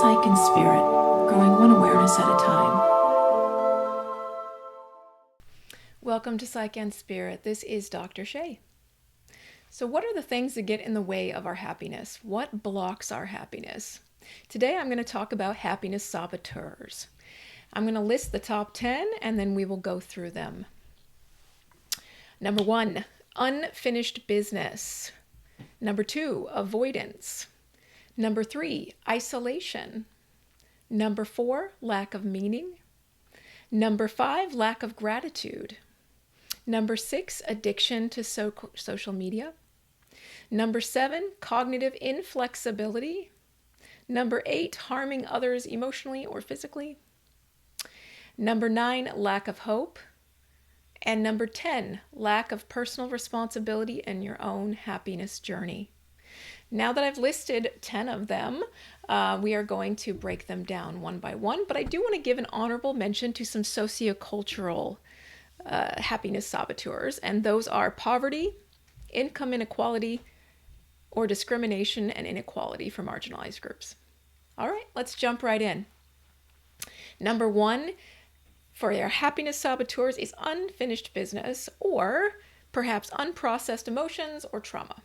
Psych and Spirit, growing one awareness at a time. Welcome to Psych and Spirit. This is Dr. Shea. So what are the things that get in the way of our happiness? What blocks our happiness? Today I'm going to talk about happiness saboteurs. I'm going to list the top 10 and then we will go through them. Number 1, unfinished business. Number 2, avoidance. Number 3, isolation. Number 4, lack of meaning. Number 5, lack of gratitude. Number 6, addiction to social media. Number 7, cognitive inflexibility. Number 8, harming others emotionally or physically. Number 9, lack of hope. And number 10, lack of personal responsibility in your own happiness journey. Now that I've listed 10 of them, we are going to break them down one by one, but I do want to give an honorable mention to some sociocultural happiness saboteurs, and those are poverty, income inequality, or discrimination and inequality for marginalized groups. All right, let's jump right in. Number 1 for your happiness saboteurs is unfinished business, or perhaps unprocessed emotions or trauma.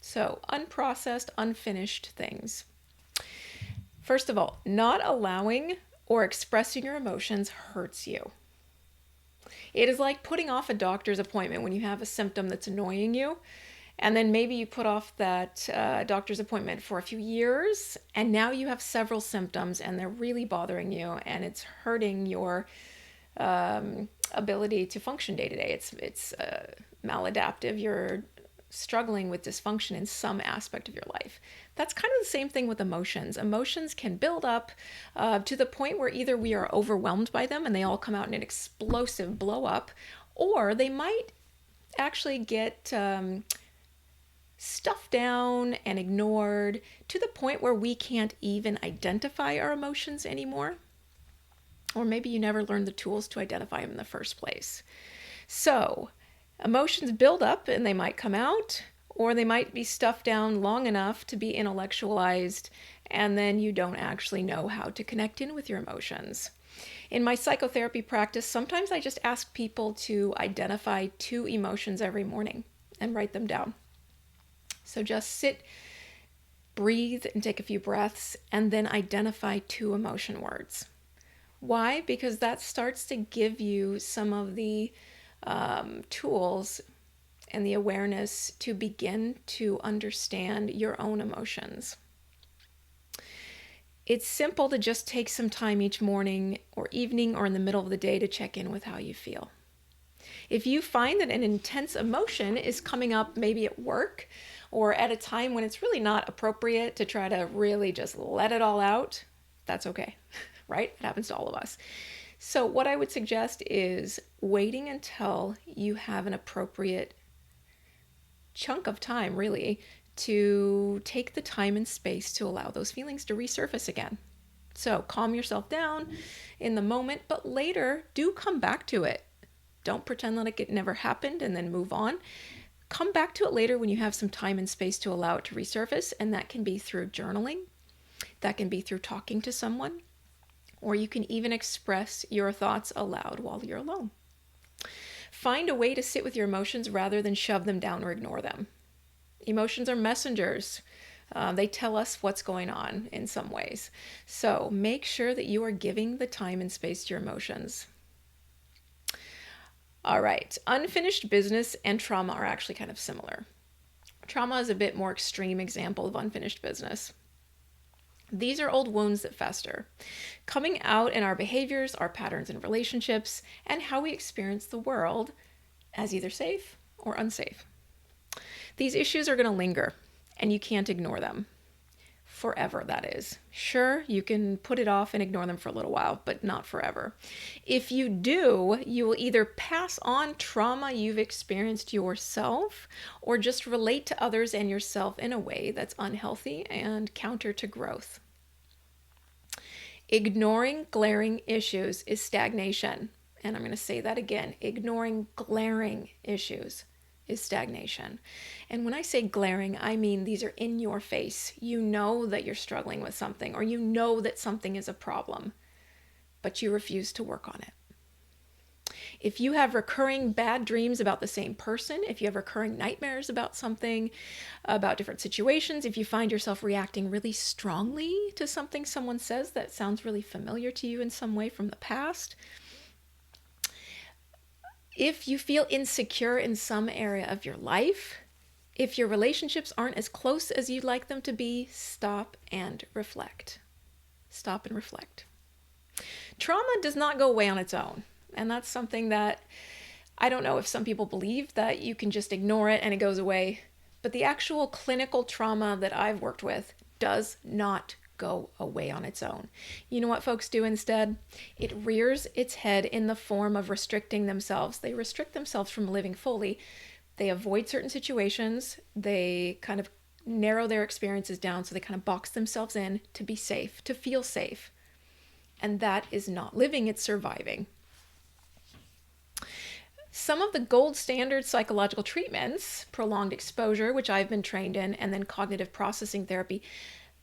So unprocessed, unfinished things. First of all, not allowing or expressing your emotions hurts you. It is like putting off a doctor's appointment when you have a symptom that's annoying you. And then maybe you put off that doctor's appointment for a few years, and now you have several symptoms and they're really bothering you and it's hurting your ability to function day to day. It's maladaptive. You're struggling with dysfunction in some aspect of your life. That's kind of the same thing with emotions. Emotions can build up to the point where either we are overwhelmed by them and they all come out in an explosive blow up, or they might actually get stuffed down and ignored to the point where we can't even identify our emotions anymore. Or maybe you never learned the tools to identify them in the first place. So emotions build up and they might come out, or they might be stuffed down long enough to be intellectualized, and then you don't actually know how to connect in with your emotions. In my psychotherapy practice, sometimes I just ask people to identify 2 emotions every morning and write them down. So just sit, breathe, and take a few breaths, and then identify 2 emotion words. Why? Because that starts to give you some of the tools and the awareness to begin to understand your own emotions. It's simple to just take some time each morning or evening or in the middle of the day to check in with how you feel. If you find that an intense emotion is coming up maybe at work or at a time when it's really not appropriate to try to really just let it all out, that's okay, right? It happens to all of us. So what I would suggest is waiting until you have an appropriate chunk of time, really, to take the time and space to allow those feelings to resurface again. So calm yourself down in the moment, but later do come back to it. Don't pretend like it never happened and then move on. Come back to it later when you have some time and space to allow it to resurface, and that can be through journaling. That can be through talking to someone. Or you can even express your thoughts aloud while you're alone. Find a way to sit with your emotions rather than shove them down or ignore them. Emotions are messengers. They tell us what's going on in some ways. So make sure that you are giving the time and space to your emotions. All right, unfinished business and trauma are actually kind of similar. Trauma is a bit more extreme example of unfinished business. These are old wounds that fester, coming out in our behaviors, our patterns in relationships, and how we experience the world as either safe or unsafe. These issues are going to linger, and you can't ignore them. Forever, that is. Sure, you can put it off and ignore them for a little while, but not forever. If you do, you will either pass on trauma you've experienced yourself, or just relate to others and yourself in a way that's unhealthy and counter to growth. Ignoring glaring issues is stagnation. And I'm going to say that again. Ignoring glaring issues is stagnation. And when I say glaring, I mean these are in your face. You know that you're struggling with something, or you know that something is a problem, but you refuse to work on it. If you have recurring bad dreams about the same person, if you have recurring nightmares about something, about different situations, if you find yourself reacting really strongly to something someone says that sounds really familiar to you in some way from the past, if you feel insecure in some area of your life, if your relationships aren't as close as you'd like them to be, stop and reflect. Stop and reflect. Trauma does not go away on its own. And that's something that I don't know if some people believe that you can just ignore it and it goes away. But the actual clinical trauma that I've worked with does not go away on its own. You know what folks do instead? It rears its head in the form of restricting themselves. They restrict themselves from living fully. They avoid certain situations. They kind of narrow their experiences down, so they kind of box themselves in to be safe, to feel safe. And that is not living, it's surviving. Some of the gold standard psychological treatments, prolonged exposure, which I've been trained in, and then cognitive processing therapy,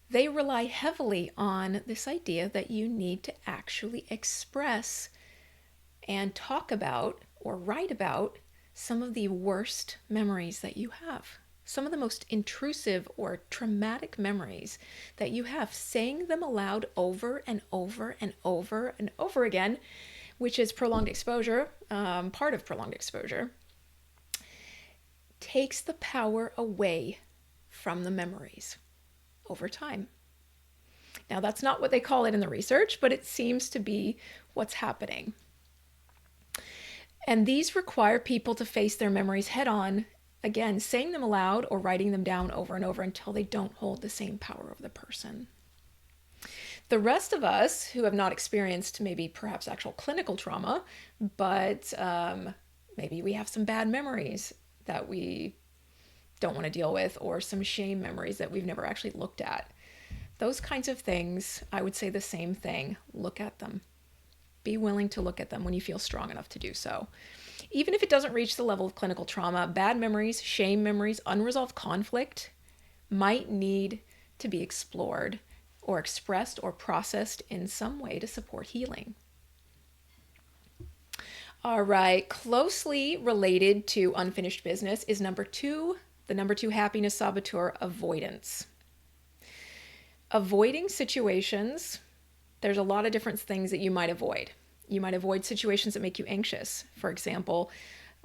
they rely heavily on this idea that you need to actually express and talk about or write about some of the worst memories that you have. Some of the most intrusive or traumatic memories that you have, saying them aloud over and over and over and over again, which is prolonged exposure, part of prolonged exposure, takes the power away from the memories over time. Now, that's not what they call it in the research, but it seems to be what's happening. And these require people to face their memories head on, again, saying them aloud or writing them down over and over until they don't hold the same power over the person. The rest of us who have not experienced maybe perhaps actual clinical trauma, but maybe we have some bad memories that we don't want to deal with, or some shame memories that we've never actually looked at. Those kinds of things, I would say the same thing. Look at them. Be willing to look at them when you feel strong enough to do so. Even if it doesn't reach the level of clinical trauma, bad memories, shame memories, unresolved conflict might need to be explored or expressed or processed in some way to support healing. All right, closely related to unfinished business is number 2, the number 2 happiness saboteur, avoidance. Avoiding situations, there's a lot of different things that you might avoid. You might avoid situations that make you anxious. For example,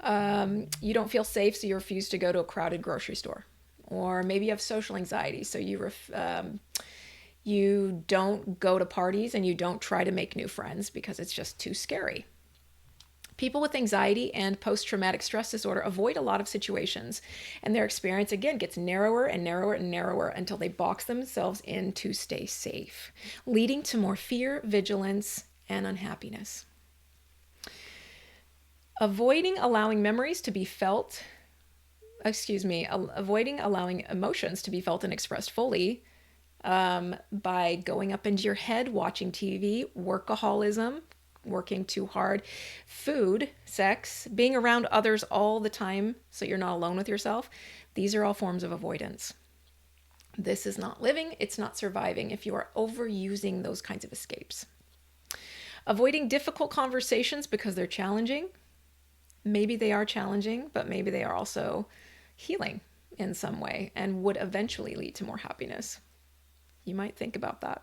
you don't feel safe, so you refuse to go to a crowded grocery store. Or maybe you have social anxiety, so you don't go to parties and you don't try to make new friends because it's just too scary. People with anxiety and post-traumatic stress disorder avoid a lot of situations, and their experience, again, gets narrower and narrower and narrower until they box themselves in to stay safe, leading to more fear, vigilance, and unhappiness. Avoiding allowing emotions to be felt and expressed fully by going up into your head, watching TV, workaholism, working too hard, food, sex, being around others all the time so you're not alone with yourself. These are all forms of avoidance. This is not living, it's not surviving if you are overusing those kinds of escapes. Avoiding difficult conversations because they're challenging. Maybe they are challenging, but maybe they are also healing in some way and would eventually lead to more happiness. You might think about that.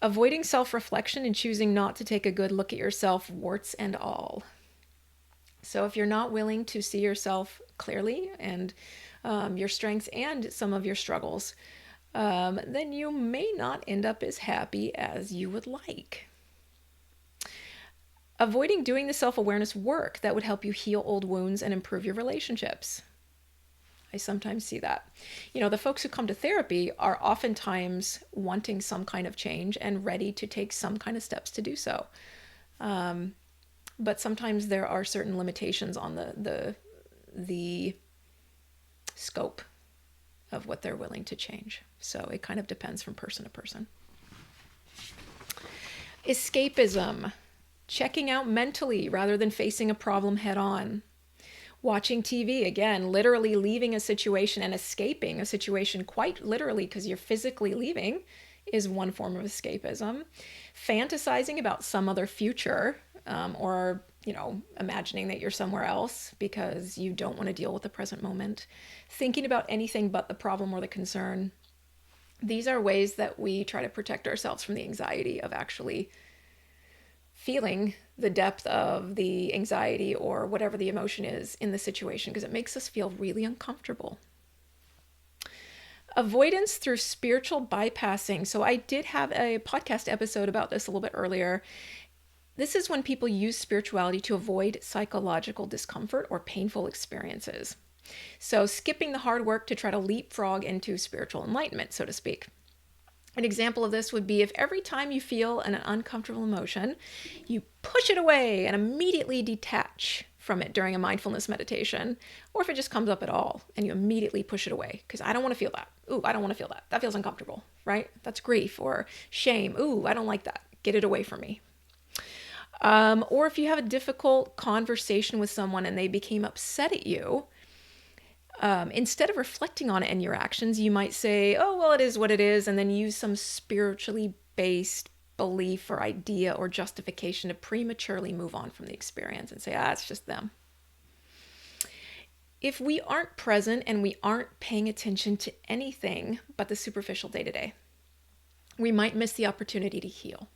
Avoiding self-reflection and choosing not to take a good look at yourself, warts and all. So if you're not willing to see yourself clearly and your strengths and some of your struggles, then you may not end up as happy as you would like. Avoiding doing the self-awareness work that would help you heal old wounds and improve your relationships. I sometimes see that. The folks who come to therapy are oftentimes wanting some kind of change and ready to take some kind of steps to do so. But sometimes there are certain limitations on the scope of what they're willing to change. So it kind of depends from person to person. Escapism. Checking out mentally rather than facing a problem head on. Watching TV, again, literally leaving a situation and escaping a situation quite literally because you're physically leaving, is one form of escapism. Fantasizing about some other future, or, imagining that you're somewhere else because you don't want to deal with the present moment. Thinking about anything but the problem or the concern. These are ways that we try to protect ourselves from the anxiety of actually feeling the depth of the anxiety or whatever the emotion is in the situation, because it makes us feel really uncomfortable. Avoidance through spiritual bypassing. So I did have a podcast episode about this a little bit earlier. This is when people use spirituality to avoid psychological discomfort or painful experiences. So skipping the hard work to try to leapfrog into spiritual enlightenment, so to speak. An example of this would be if every time you feel an uncomfortable emotion, you push it away and immediately detach from it during a mindfulness meditation, or if it just comes up at all and you immediately push it away because I don't want to feel that. Ooh, I don't want to feel that. That feels uncomfortable, right? That's grief or shame. Ooh, I don't like that. Get it away from me. Or if you have a difficult conversation with someone and they became upset at you, instead of reflecting on it in your actions, you might say, oh, well, it is what it is, and then use some spiritually based belief or idea or justification to prematurely move on from the experience and say, it's just them. If we aren't present and we aren't paying attention to anything but the superficial day-to-day, we might miss the opportunity to heal.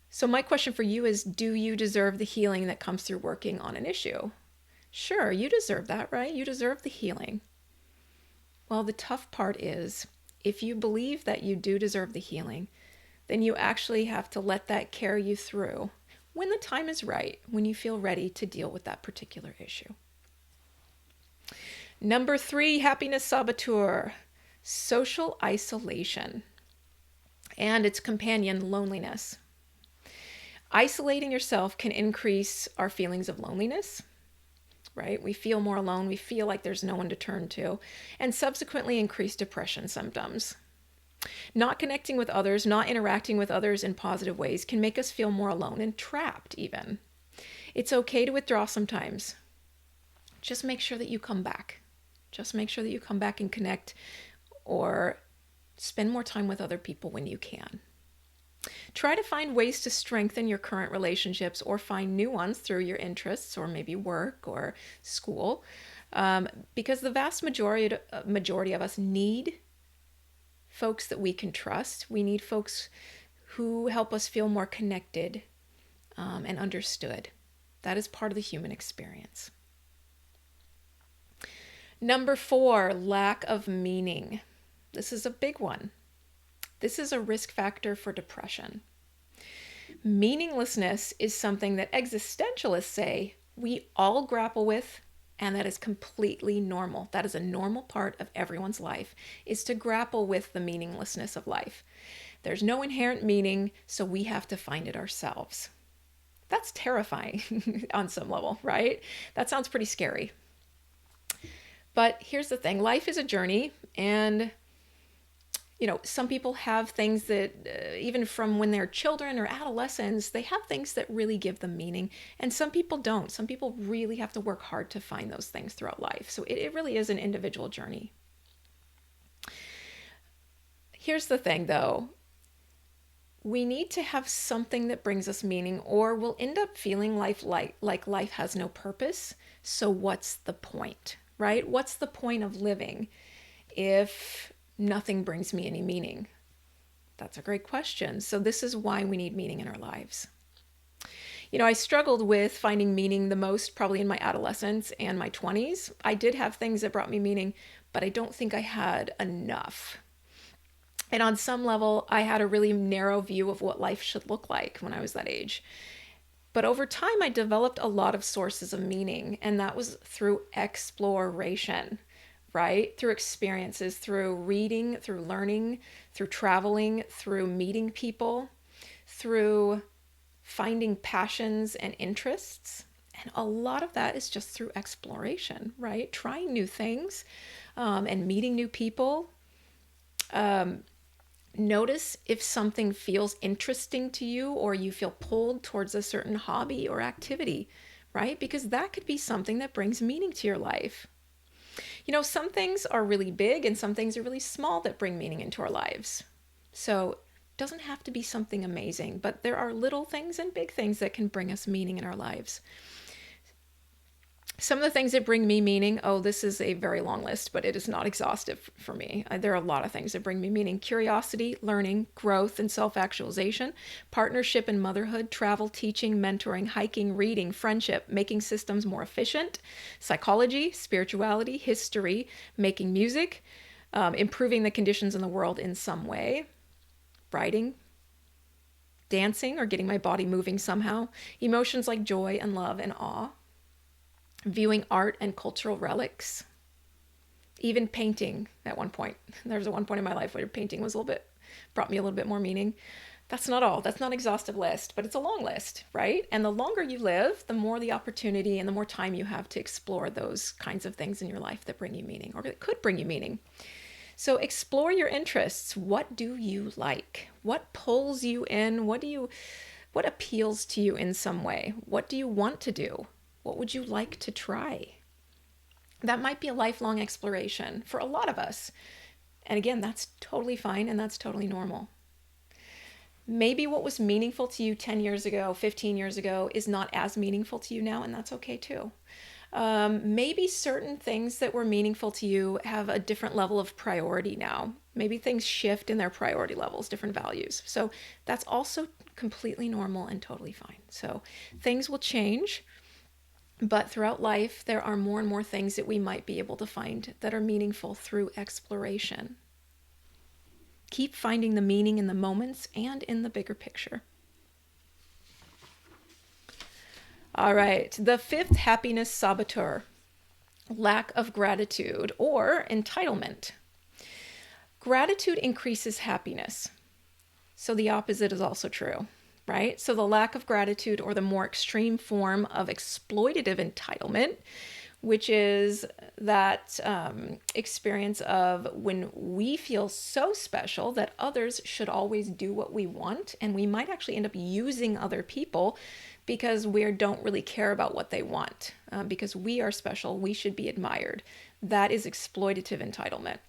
So my question for you is, do you deserve the healing that comes through working on an issue? Sure, you deserve that, right? You deserve the healing. Well, the tough part is, if you believe that you do deserve the healing, then you actually have to let that carry you through when the time is right, when you feel ready to deal with that particular issue. Number 3, happiness saboteur, social isolation and its companion, loneliness. Isolating yourself can increase our feelings of loneliness, right? We feel more alone. We feel like there's no one to turn to, and subsequently increase depression symptoms. Not connecting with others, not interacting with others in positive ways can make us feel more alone and trapped even. It's okay to withdraw sometimes. Just make sure that you come back. Just make sure that you come back and connect or spend more time with other people when you can. Try to find ways to strengthen your current relationships or find new ones through your interests or maybe work or school, because the vast majority of us need folks that we can trust. We need folks who help us feel more connected and understood. That is part of the human experience. Number 4, lack of meaning. This is a big one. This is a risk factor for depression. Meaninglessness is something that existentialists say we all grapple with, and that is completely normal. That is a normal part of everyone's life, is to grapple with the meaninglessness of life. There's no inherent meaning, so we have to find it ourselves. That's terrifying on some level, right? That sounds pretty scary. But here's the thing, life is a journey, and some people have things that even from when they're children or adolescents, they have things that really give them meaning. And some people don't. Some people really have to work hard to find those things throughout life. So it really is an individual journey. Here's the thing, though. We need to have something that brings us meaning, or we'll end up feeling like life has no purpose. So what's the point, right? What's the point of living if nothing brings me any meaning? That's a great question. So this is why we need meaning in our lives. I struggled with finding meaning the most probably in my adolescence and my 20s. I did have things that brought me meaning, but I don't think I had enough. And on some level, I had a really narrow view of what life should look like when I was that age. But over time, I developed a lot of sources of meaning, and that was through exploration. Right? Through experiences, through reading, through learning, through traveling, through meeting people, through finding passions and interests. And a lot of that is just through exploration, right? Trying new things and meeting new people. Notice if something feels interesting to you or you feel pulled towards a certain hobby or activity, right? Because that could be something that brings meaning to your life. You know, some things are really big and some things are really small that bring meaning into our lives. So it doesn't have to be something amazing, but there are little things and big things that can bring us meaning in our lives. Some of the things that bring me meaning, this is a very long list, but it is not exhaustive for me. There are a lot of things that bring me meaning. Curiosity, learning, growth and self-actualization, partnership and motherhood, travel, teaching, mentoring, hiking, reading, friendship, making systems more efficient, psychology, spirituality, history, making music, improving the conditions in the world in some way, writing, dancing or getting my body moving somehow, emotions like joy and love and awe, viewing art and cultural relics, even painting at one point. There was one point in my life where painting was brought me a little bit more meaning. That's not all. That's not an exhaustive list, but it's a long list, right? And the longer you live, the more the opportunity and the more time you have to explore those kinds of things in your life that bring you meaning or that could bring you meaning. So explore your interests. What do you like? What pulls you in? What appeals to you in some way? What do you want to do? What would you like to try? That might be a lifelong exploration for a lot of us. And again, that's totally fine and that's totally normal. Maybe what was meaningful to you 10 years ago, 15 years ago is not as meaningful to you now, and that's okay too. Maybe certain things that were meaningful to you have a different level of priority now. Maybe things shift in their priority levels, different values. So that's also completely normal and totally fine. So things will change. But throughout life, there are more and more things that we might be able to find that are meaningful through exploration. Keep finding the meaning in the moments and in the bigger picture. All right, the fifth happiness saboteur, lack of gratitude or entitlement. Gratitude increases happiness. So the opposite is also true. Right? So the lack of gratitude or the more extreme form of exploitative entitlement, which is that experience of when we feel so special that others should always do what we want, and we might actually end up using other people because we don't really care about what they want. Because we are special, we should be admired. That is exploitative entitlement.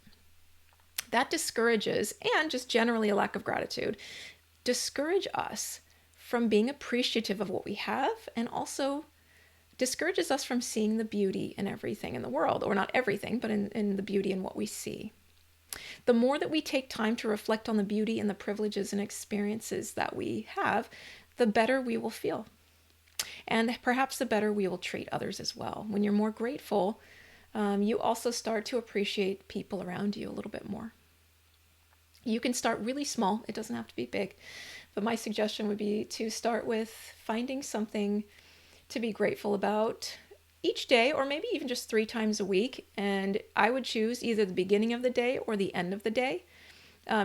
That discourages, and just generally a lack of gratitude, discourage us from being appreciative of what we have, and also discourages us from seeing the beauty in everything in the world, or not everything, but in the beauty in what we see. The more that we take time to reflect on the beauty and the privileges and experiences that we have, the better we will feel. And perhaps the better we will treat others as well. When you're more grateful, you also start to appreciate people around you a little bit more. You can start really small. It doesn't have to be big. But my suggestion would be to start with finding something to be grateful about each day, or maybe even just 3 times a week. And I would choose either the beginning of the day or the end of the day,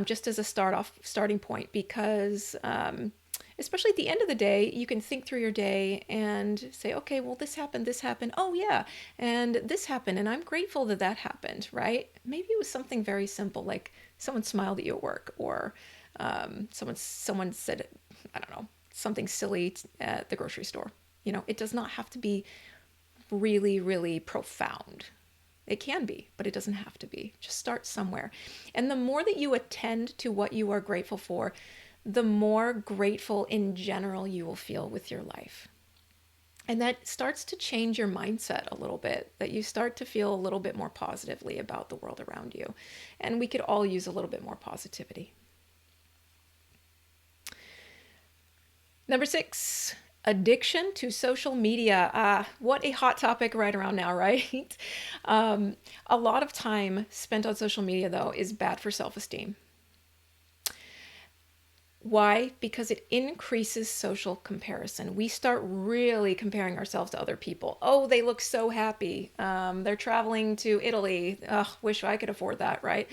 just as a starting point, because especially at the end of the day, you can think through your day and say, okay, well, this happened. Oh yeah. And this happened. And I'm grateful that that happened, right? Maybe it was something very simple, like someone smiled at you at work, or someone said, I don't know, something silly at the grocery store. You know, it does not have to be really, really profound. It can be, but it doesn't have to be. Just start somewhere. And the more that you attend to what you are grateful for, the more grateful in general you will feel with your life. And that starts to change your mindset a little bit, that you start to feel a little bit more positively about the world around you. And we could all use a little bit more positivity. Number 6, addiction to social media. What a hot topic right around now, right? A lot of time spent on social media, though, is bad for self-esteem. Why? Because it increases social comparison. We start really comparing ourselves to other people. Oh, they look so happy. They're traveling to Italy. Wish I could afford that, right?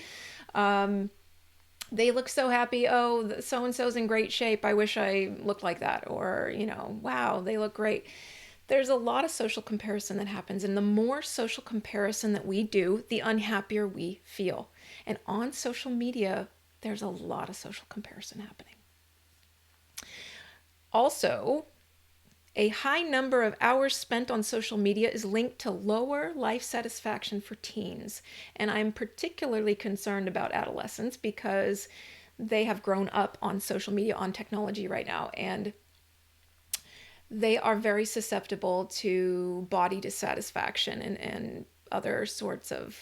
They look so happy. Oh, so-and-so's in great shape. I wish I looked like that. Or, wow, they look great. There's a lot of social comparison that happens. And the more social comparison that we do, the unhappier we feel. And on social media, there's a lot of social comparison happening. Also, A high number of hours spent on social media is linked to lower life satisfaction for teens. And I'm particularly concerned about adolescents because they have grown up on social media, on technology right now, and they are very susceptible to body dissatisfaction and other sorts of,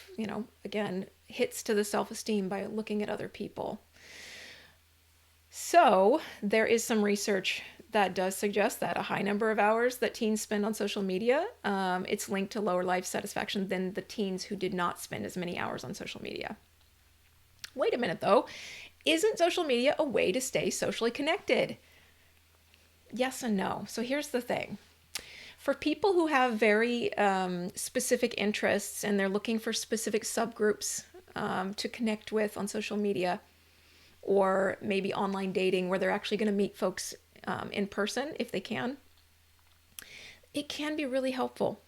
again, hits to the self-esteem by looking at other people. So there is some research that does suggest that a high number of hours that teens spend on social media, it's linked to lower life satisfaction than the teens who did not spend as many hours on social media. Wait a minute though, isn't social media a way to stay socially connected? Yes and no. So here's the thing. For people who have very specific interests and they're looking for specific subgroups to connect with on social media, or maybe online dating where they're actually going to meet folks in person if they can, it can be really helpful.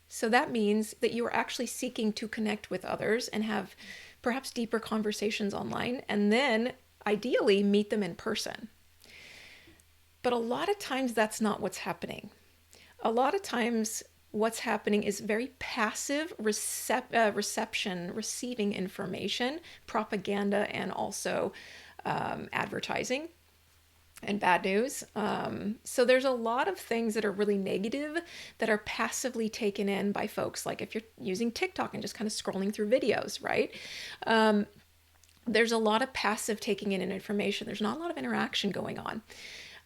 So that means that you are actually seeking to connect with others and have perhaps deeper conversations online, and then ideally meet them in person. But a lot of times that's not what's happening. A lot of times what's happening is very passive reception, receiving information, propaganda, and also advertising and bad news. So there's a lot of things that are really negative that are passively taken in by folks. Like if you're using TikTok and just kind of scrolling through videos, right? There's a lot of passive taking in information. There's not a lot of interaction going on.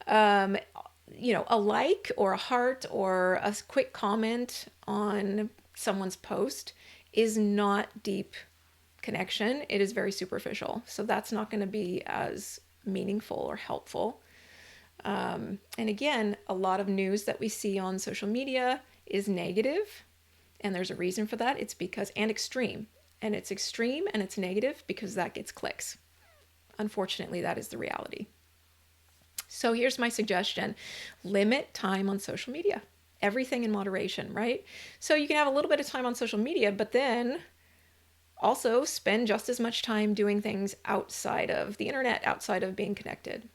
A like or a heart or a quick comment on someone's post is not deep connection. It is very superficial. So that's not going to be as meaningful or helpful. And again, a lot of news that we see on social media is negative, and there's a reason for that. It's because, and extreme. And it's extreme and it's negative because that gets clicks. Unfortunately, that is the reality. So here's my suggestion. Limit time on social media. Everything in moderation, right? So you can have a little bit of time on social media, but then also spend just as much time doing things outside of the internet, outside of being connected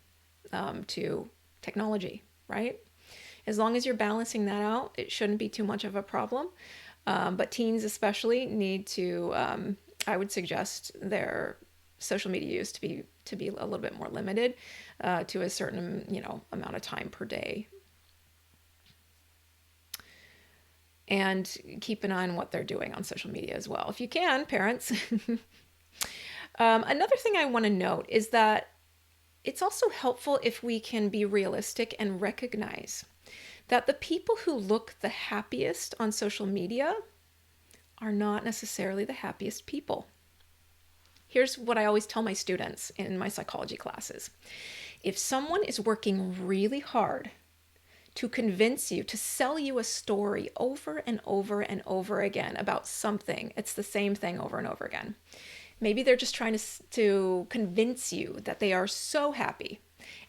to technology, right? As long as you're balancing that out, it shouldn't be too much of a problem. But teens especially need to, I would suggest their social media use to be a little bit more limited to a certain, amount of time per day. And keep an eye on what they're doing on social media as well. If you can, parents. Another thing I want to note is that it's also helpful if we can be realistic and recognize that the people who look the happiest on social media are not necessarily the happiest people. Here's what I always tell my students in my psychology classes. If someone is working really hard to convince you, to sell you a story over and over and over again about something, it's the same thing over and over again. Maybe they're just trying to convince you that they are so happy.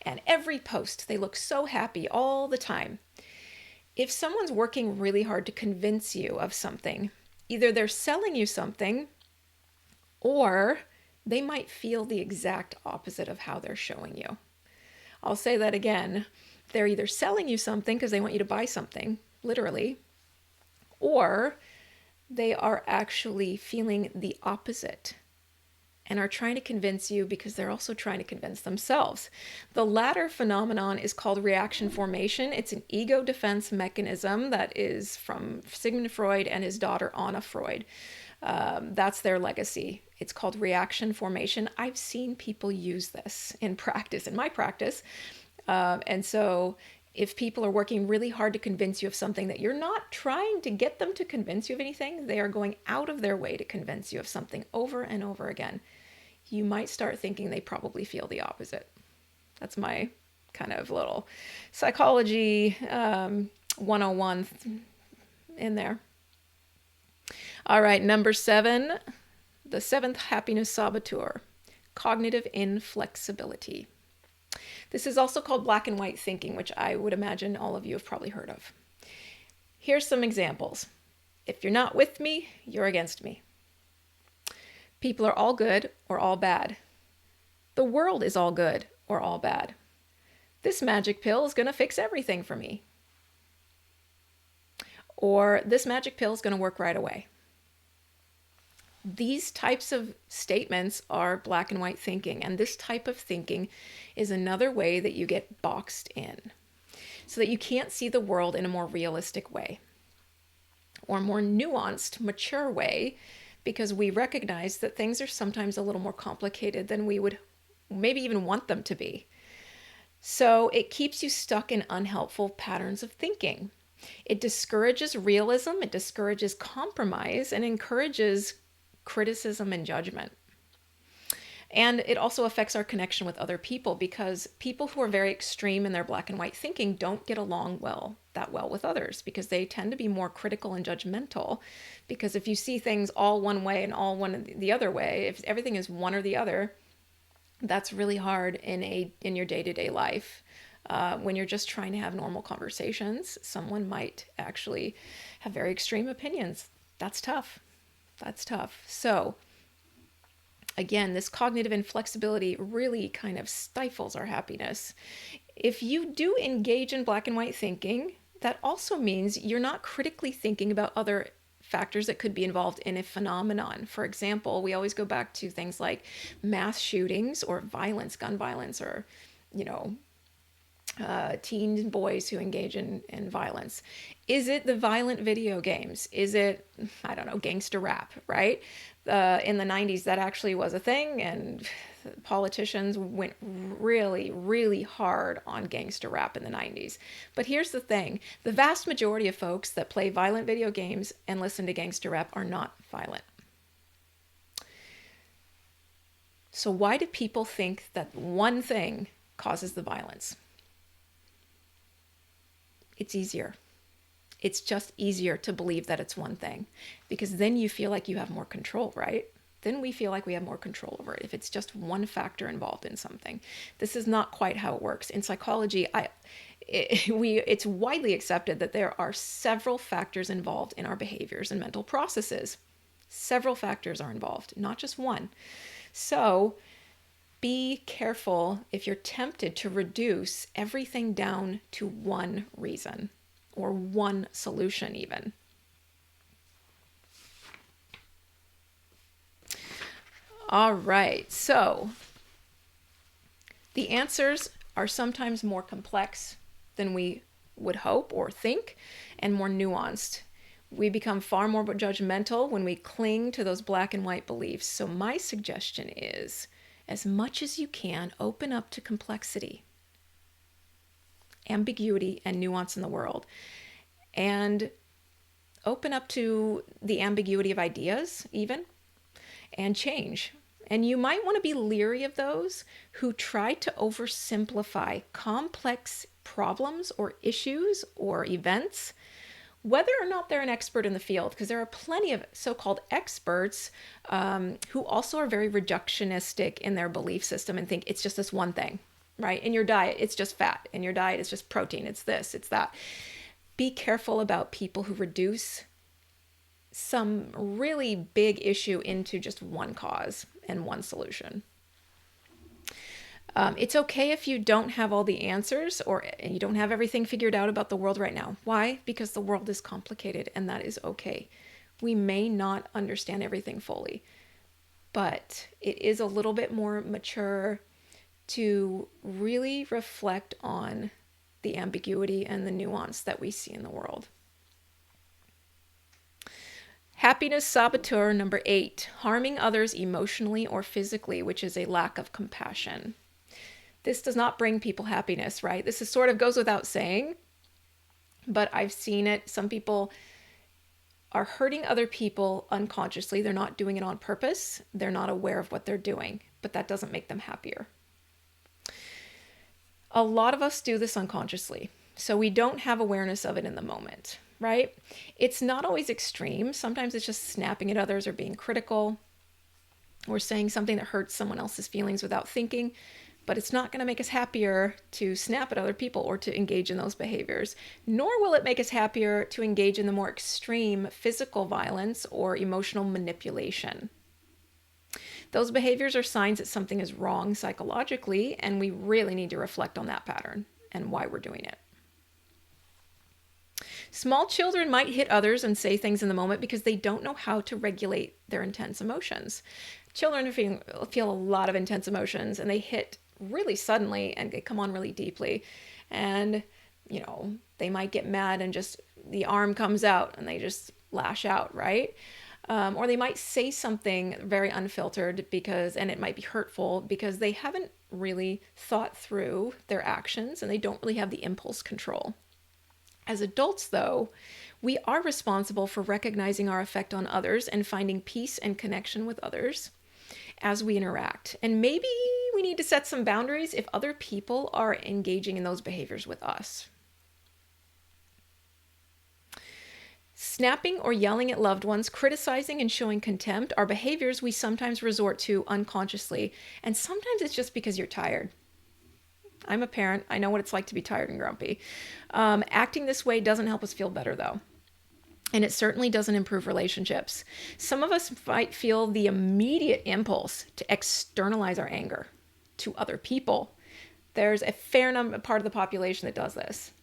And every post, they look so happy all the time. If someone's working really hard to convince you of something, either they're selling you something or they might feel the exact opposite of how they're showing you. I'll say that again. They're either selling you something because they want you to buy something, literally, or they are actually feeling the opposite and are trying to convince you because they're also trying to convince themselves. The latter phenomenon is called reaction formation. It's an ego defense mechanism that is from Sigmund Freud and his daughter Anna Freud. That's their legacy. It's called reaction formation. I've seen people use this in practice, in my practice. And so if people are working really hard to convince you of something that you're not trying to get them to convince you of anything, they are going out of their way to convince you of something over and over again, you might start thinking they probably feel the opposite. That's my kind of little psychology 101 in there. All right, number 7, the 7th happiness saboteur, cognitive inflexibility. This is also called black and white thinking, which I would imagine all of you have probably heard of. Here's some examples. If you're not with me, you're against me. People are all good or all bad. The world is all good or all bad. This magic pill is going to fix everything for me. or this magic pill is going to work right away. These types of statements are black and white thinking, and this type of thinking is another way that you get boxed in so that you can't see the world in a more realistic way or more nuanced, mature way, because we recognize that things are sometimes a little more complicated than we would maybe even want them to be. So it keeps you stuck in unhelpful patterns of thinking. It discourages realism, it discourages compromise, and encourages criticism and judgment. And it also affects our connection with other people, because people who are very extreme in their black and white thinking don't get along that well with others, because they tend to be more critical and judgmental. Because if you see things all one way and all one the other way, if everything is one or the other, that's really hard in your day-to-day life. When you're just trying to have normal conversations, someone might actually have very extreme opinions. That's tough. So again, this cognitive inflexibility really kind of stifles our happiness. If you do engage in black and white thinking, that also means you're not critically thinking about other factors that could be involved in a phenomenon. For example, we always go back to things like mass shootings or violence, gun violence, or, teen boys who engage in violence. Is it the violent video games? Is it, I don't know, gangster rap, right? In the 90s, that actually was a thing, and politicians went really, really hard on gangster rap in the 90s. But here's the thing. The vast majority of folks that play violent video games and listen to gangster rap are not violent. So why do people think that one thing causes the violence? It's easier. It's just easier to believe that it's one thing, because then you feel like you have more control, right? Then we feel like we have more control over it if it's just one factor involved in something. This is not quite how it works. In psychology, it's widely accepted that there are several factors involved in our behaviors and mental processes. Several factors are involved, not just one. So be careful if you're tempted to reduce everything down to one reason or one solution even. All right, so the answers are sometimes more complex than we would hope or think, and more nuanced. We become far more judgmental when we cling to those black and white beliefs. So my suggestion is, as much as you can, open up to complexity, ambiguity, and nuance in the world. And open up to the ambiguity of ideas even, and change. And you might want to be leery of those who try to oversimplify complex problems or issues or events, whether or not they're an expert in the field, because there are plenty of so-called experts who also are very reductionistic in their belief system and think it's just this one thing, right? In your diet, it's just fat. In your diet, it's just protein. It's this, it's that. Be careful about people who reduce some really big issue into just one cause and one solution. It's okay if you don't have all the answers or you don't have everything figured out about the world right now. Why? Because the world is complicated, and that is okay. We may not understand everything fully, but it is a little bit more mature to really reflect on the ambiguity and the nuance that we see in the world. Happiness saboteur number 8, harming others emotionally or physically, which is a lack of compassion. This does not bring people happiness, right? This is sort of goes without saying, but I've seen it. Some people are hurting other people unconsciously. They're not doing it on purpose. They're not aware of what they're doing, but that doesn't make them happier. A lot of us do this unconsciously, so we don't have awareness of it in the moment, right? It's not always extreme. Sometimes it's just snapping at others or being critical or saying something that hurts someone else's feelings without thinking. But it's not going to make us happier to snap at other people or to engage in those behaviors, nor will it make us happier to engage in the more extreme physical violence or emotional manipulation. Those behaviors are signs that something is wrong psychologically, and we really need to reflect on that pattern and why we're doing it. Small children might hit others and say things in the moment because they don't know how to regulate their intense emotions. Children feel a lot of intense emotions, and they hit really suddenly and they come on really deeply. And, they might get mad and just the arm comes out and they just lash out, right? Or they might say something very unfiltered and it might be hurtful because they haven't really thought through their actions and they don't really have the impulse control. As adults, though, we are responsible for recognizing our effect on others and finding peace and connection with others as we interact. And maybe we need to set some boundaries if other people are engaging in those behaviors with us. Snapping or yelling at loved ones, criticizing and showing contempt are behaviors we sometimes resort to unconsciously, and sometimes it's just because you're tired. I'm a parent. I know what it's like to be tired and grumpy. Acting this way doesn't help us feel better, though. And it certainly doesn't improve relationships. Some of us might feel the immediate impulse to externalize our anger to other people. There's a fair part of the population that does this.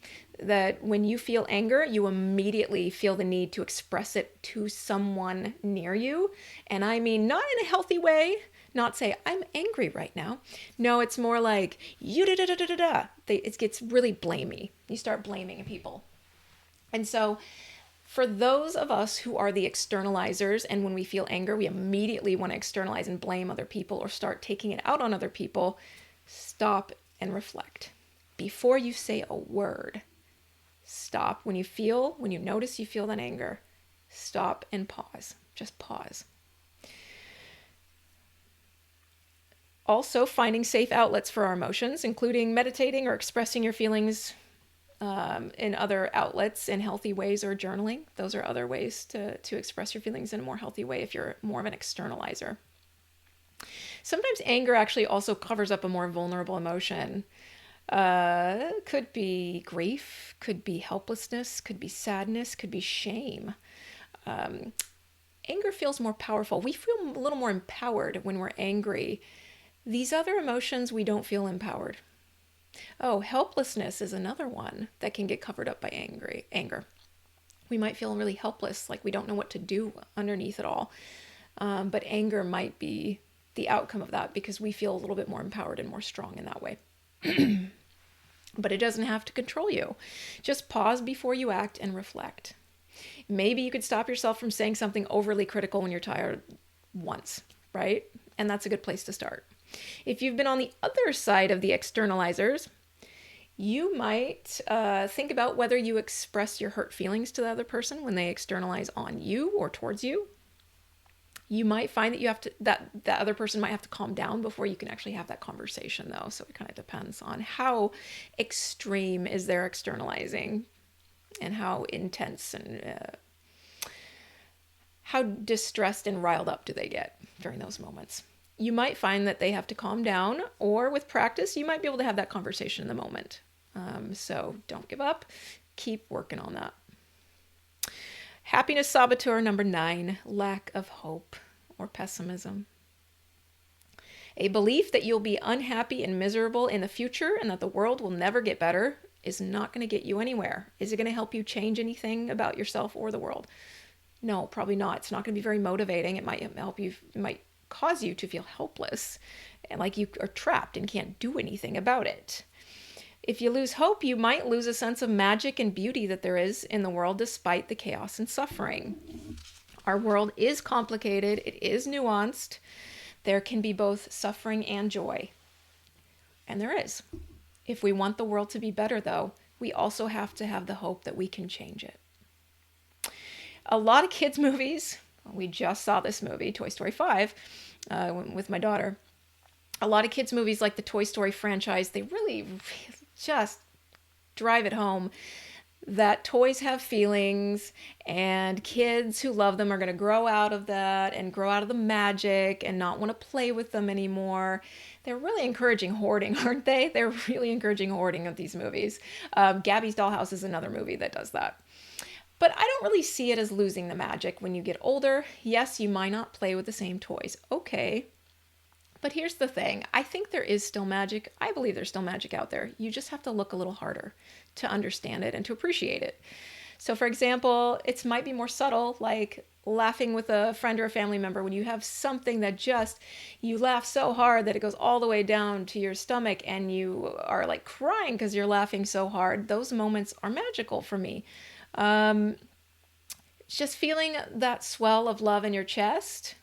That when you feel anger, you immediately feel the need to express it to someone near you. And I mean, not in a healthy way, not say, I'm angry right now. No, it's more like, you da-da-da-da-da-da. It gets really blamey. You start blaming people. And so for those of us who are the externalizers, and when we feel anger, we immediately want to externalize and blame other people or start taking it out on other people, stop and reflect. Before you say a word, stop. When you notice you feel that anger, stop and pause. Just pause. Also, finding safe outlets for our emotions, including meditating or expressing your feelings in other outlets in healthy ways, or journaling. Those are other ways to express your feelings in a more healthy way if you're more of an externalizer. Sometimes anger actually also covers up a more vulnerable emotion. Could be grief, could be helplessness, could be sadness, could be shame. Anger feels more powerful. We feel a little more empowered when we're angry. These other emotions, we don't feel empowered. Oh, helplessness is another one that can get covered up by anger. We might feel really helpless, like we don't know what to do underneath it all. But anger might be the outcome of that because we feel a little bit more empowered and more strong in that way. But it doesn't have to control you. Just pause before you act and reflect. Maybe you could stop yourself from saying something overly critical when you're tired once, right? And that's a good place to start. If you've been on the other side of the externalizers, you might think about whether you express your hurt feelings to the other person when they externalize on you or towards you. You might find that that other person might have to calm down before you can actually have that conversation, though. So it kind of depends on how extreme is their externalizing and how intense and how distressed and riled up do they get during those moments. You might find that they have to calm down, or with practice, you might be able to have that conversation in the moment. So don't give up. Keep working on that. Happiness saboteur number 9, lack of hope or pessimism. A belief that you'll be unhappy and miserable in the future and that the world will never get better is not going to get you anywhere. Is it going to help you change anything about yourself or the world? No, probably not. It's not going to be very motivating. It might help you, it might cause you to feel helpless and like you are trapped and can't do anything about it. If you lose hope, you might lose a sense of magic and beauty that there is in the world despite the chaos and suffering. Our world is complicated. It is nuanced. There can be both suffering and joy. And there is. If we want the world to be better, though, we also have to have the hope that we can change it. A lot of kids' movies, we just saw this movie, Toy Story 5, with my daughter. A lot of kids' movies like the Toy Story franchise, they really just drive it home that toys have feelings and kids who love them are going to grow out of that and grow out of the magic and not want to play with them anymore. They're really encouraging hoarding, aren't they? They're really encouraging hoarding of these movies. Gabby's Dollhouse is another movie that does that. But I don't really see it as losing the magic when you get older. Yes, you might not play with the same toys. Okay. But here's the thing. I think there is still magic. I believe there's still magic out there. You just have to look a little harder to understand it and to appreciate it. So for example, it might be more subtle, like laughing with a friend or a family member when you have something that just, you laugh so hard that it goes all the way down to your stomach and you are like crying because you're laughing so hard. Those moments are magical for me. Just feeling that swell of love in your chest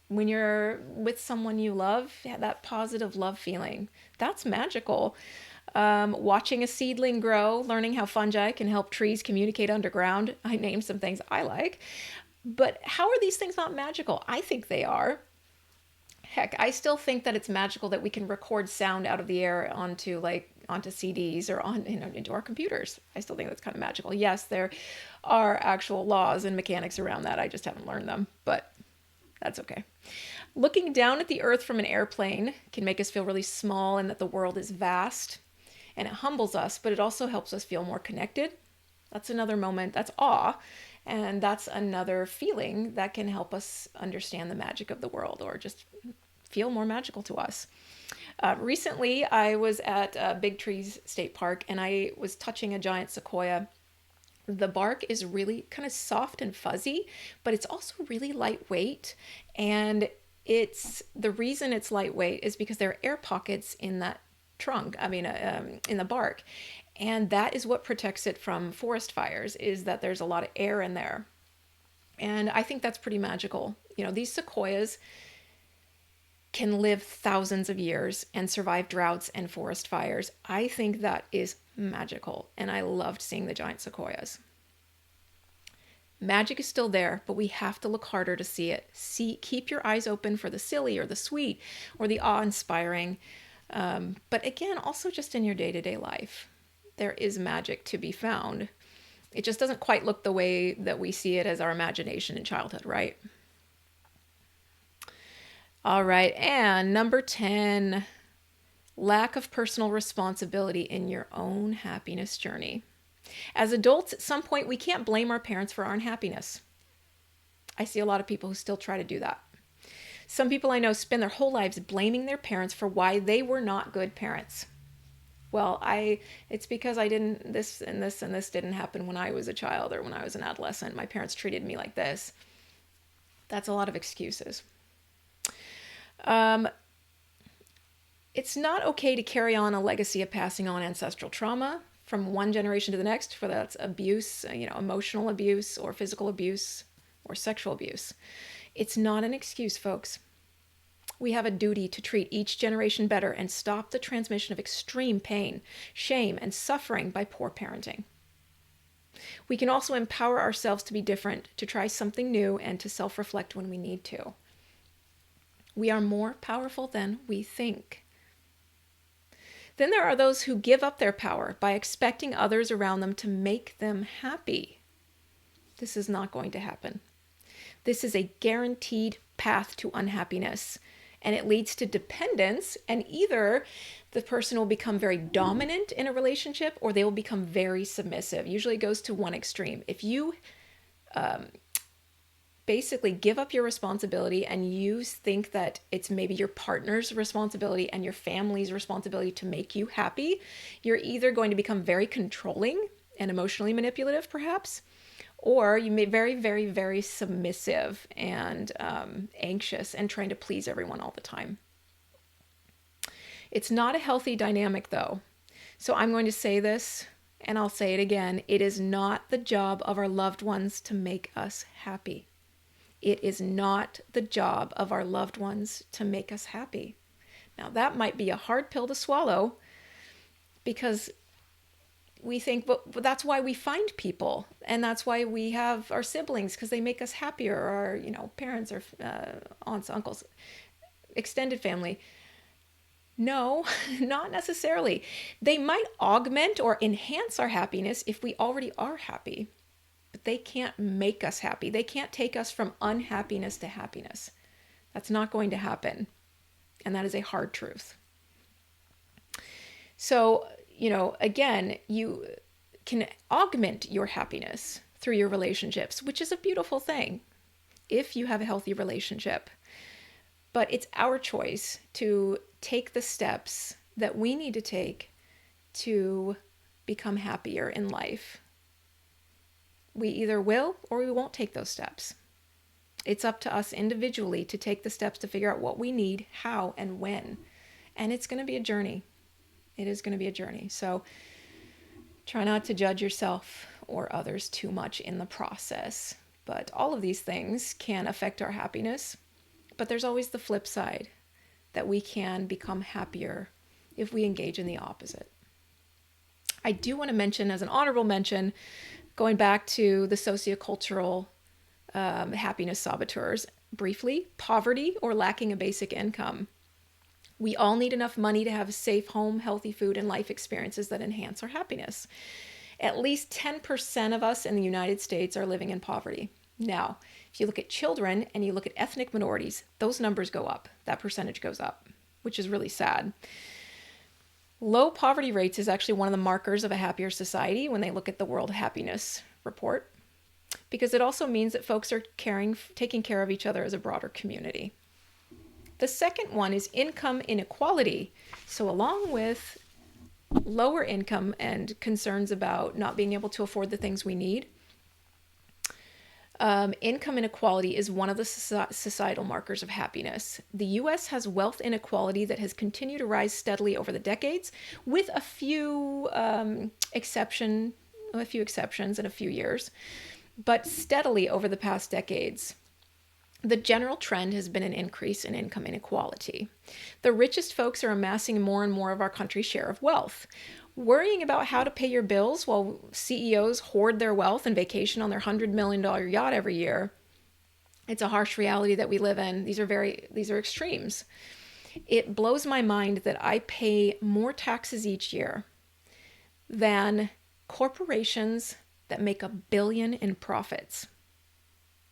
when you're with someone you love, that positive love feeling, that's magical. Watching a seedling grow, learning how fungi can help trees communicate underground. I named some things I like. But how are these things not magical? I think they are. Heck, I still think that it's magical that we can record sound out of the air onto CDs or into our computers. I still think that's kind of magical. Yes, there are actual laws and mechanics around that. I just haven't learned them, but that's okay. Looking down at the earth from an airplane can make us feel really small and that the world is vast. And it humbles us, but it also helps us feel more connected. That's another moment. That's awe. And that's another feeling that can help us understand the magic of the world or just feel more magical to us. Recently, I was at Big Trees State Park and I was touching a giant sequoia. The bark is really kind of soft and fuzzy, but it's also really lightweight. And the reason it's lightweight is because there are air pockets in that in the bark. And that is what protects it from forest fires, is that there's a lot of air in there. And I think that's pretty magical. These sequoias can live thousands of years and survive droughts and forest fires. I think that is magical. And I loved seeing the giant sequoias. Magic is still there, but we have to look harder to see it. Keep your eyes open for the silly or the sweet or the awe-inspiring. But again, also just in your day-to-day life, there is magic to be found. It just doesn't quite look the way that we see it as our imagination in childhood, right? All right, and number 10, lack of personal responsibility in your own happiness journey. As adults, at some point, we can't blame our parents for our unhappiness. I see a lot of people who still try to do that. Some people I know spend their whole lives blaming their parents for why they were not good parents. Well, it's because I didn't, this and this and this didn't happen when I was a child or when I was an adolescent. My parents treated me like this. That's a lot of excuses. It's not okay to carry on a legacy of passing on ancestral trauma from one generation to the next, whether that's abuse, emotional abuse or physical abuse or sexual abuse. It's not an excuse, folks. We have a duty to treat each generation better and stop the transmission of extreme pain, shame, and suffering by poor parenting. We can also empower ourselves to be different, to try something new, and to self-reflect when we need to. We are more powerful than we think. Then there are those who give up their power by expecting others around them to make them happy. This is not going to happen. This is a guaranteed path to unhappiness, and it leads to dependence, and either the person will become very dominant in a relationship or they will become very submissive. Usually it goes to one extreme. If you basically give up your responsibility and you think that it's maybe your partner's responsibility and your family's responsibility to make you happy, you're either going to become very controlling and emotionally manipulative, perhaps, or you may be very, very, very submissive and anxious and trying to please everyone all the time. It's not a healthy dynamic, though. So I'm going to say this, and I'll say it again. It is not the job of our loved ones to make us happy. It is not the job of our loved ones to make us happy. Now, that might be a hard pill to swallow because we think, but that's why we find people, and that's why we have our siblings, because they make us happier, or our parents or aunts, uncles, extended family. No, not necessarily. They might augment or enhance our happiness if we already are happy, but they can't make us happy. They can't take us from unhappiness to happiness. That's not going to happen, and that is a hard truth. So, again, you can augment your happiness through your relationships, which is a beautiful thing if you have a healthy relationship. But it's our choice to take the steps that we need to take to become happier in life. we either will or we won't take those steps. It's up to us individually to take the steps to figure out what we need, how, and when. And it's going to be a journey. It is going to be a journey. So try not to judge yourself or others too much in the process. But all of these things can affect our happiness. But there's always the flip side, that we can become happier if we engage in the opposite. I do want to mention, as an honorable mention, going back to the sociocultural happiness saboteurs briefly, poverty or lacking a basic income. We all need enough money to have a safe home, healthy food, and life experiences that enhance our happiness. At least 10% of us in the United States are living in poverty. Now, if you look at children and you look at ethnic minorities, those numbers go up. That percentage goes up, which is really sad. Low poverty rates is actually one of the markers of a happier society when they look at the World Happiness Report, because it also means that folks are taking care of each other as a broader community. The second one is income inequality. So along with lower income and concerns about not being able to afford the things we need, income inequality is one of the societal markers of happiness. The U.S. has wealth inequality that has continued to rise steadily over the decades, with a few exceptions in a few years, but steadily over the past decades. The general trend has been an increase in income inequality. The richest folks are amassing more and more of our country's share of wealth. Worrying about how to pay your bills while CEOs hoard their wealth and vacation on their $100 million yacht every year, it's a harsh reality that we live in. These are extremes. It blows my mind that I pay more taxes each year than corporations that make $1 billion in profits.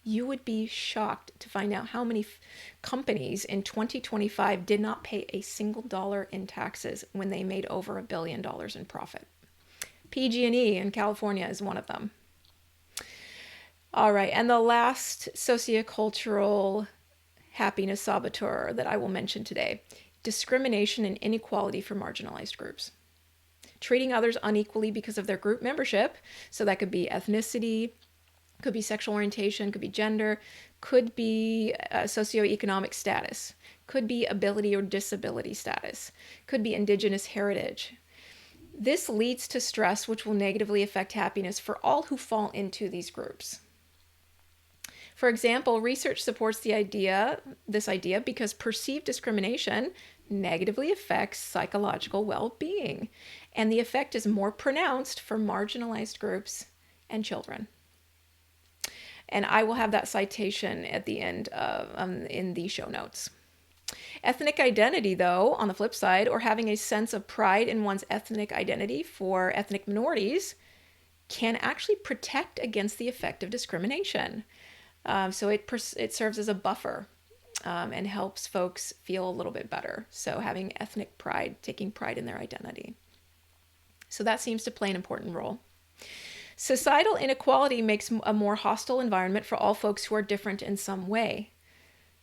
You would be shocked to find out how many companies in 2025 did not pay a single dollar in taxes when they made over $1 billion in profit. PG&E in California is one of them. All right, and the last sociocultural happiness saboteur that I will mention today, discrimination and inequality for marginalized groups. Treating others unequally because of their group membership, so that could be ethnicity, could be sexual orientation, could be gender, could be socioeconomic status, could be ability or disability status, could be indigenous heritage. This leads to stress, which will negatively affect happiness for all who fall into these groups. For example, research supports this idea because perceived discrimination negatively affects psychological well-being, and the effect is more pronounced for marginalized groups and children. And I will have that citation at the end in the show notes. Ethnic identity, though, on the flip side, or having a sense of pride in one's ethnic identity for ethnic minorities, can actually protect against the effect of discrimination. So it serves as a buffer and helps folks feel a little bit better. So having ethnic pride, taking pride in their identity. So that seems to play an important role. Societal inequality makes a more hostile environment for all folks who are different in some way.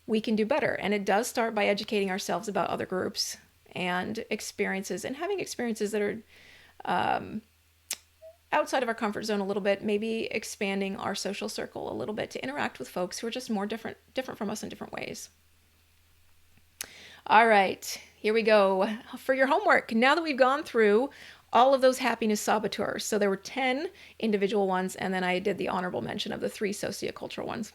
We can do better, and it does start by educating ourselves about other groups and experiences, and having experiences that are outside of our comfort zone a little bit, maybe expanding our social circle a little bit to interact with folks who are just more different from us in different ways. All right, here we go. For your homework, now that we've gone through all of those happiness saboteurs. So there were 10 individual ones, and then I did the honorable mention of the 3 sociocultural ones.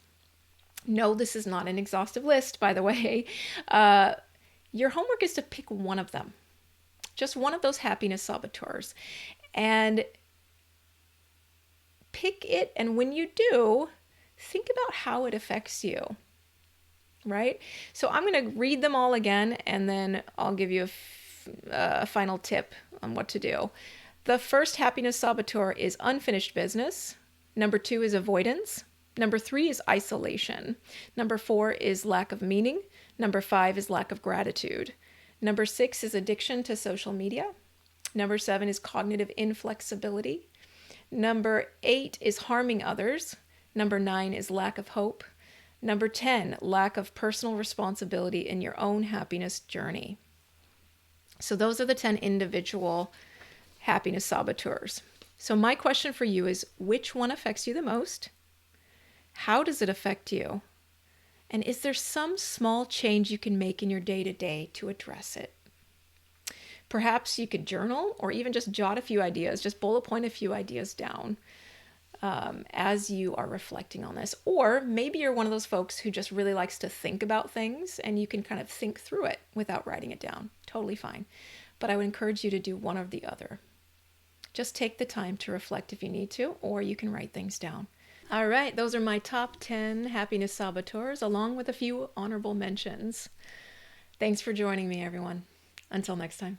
No, this is not an exhaustive list, by the way. Your homework is to pick one of them, just one of those happiness saboteurs, and pick it. And when you do, think about how it affects you, right? So I'm going to read them all again, and then I'll give you a final tip on what to do. The first happiness saboteur is unfinished business. Number 2 is avoidance. Number 3 is isolation. Number 4 is lack of meaning. Number 5 is lack of gratitude. Number 6 is addiction to social media. Number 7 is cognitive inflexibility. Number 8 is harming others. Number 9 is lack of hope. Number 10, lack of personal responsibility in your own happiness journey. So those are the 10 individual happiness saboteurs. So my question for you is, which one affects you the most? How does it affect you? And is there some small change you can make in your day-to-day to address it? Perhaps you could journal or even just jot a few ideas, just bullet point a few ideas down as you are reflecting on this. Or maybe you're one of those folks who just really likes to think about things and you can kind of think through it without writing it down. Totally fine. But I would encourage you to do one or the other. Just take the time to reflect if you need to, or you can write things down. All right, those are my top 10 happiness saboteurs, along with a few honorable mentions. Thanks for joining me, everyone. Until next time.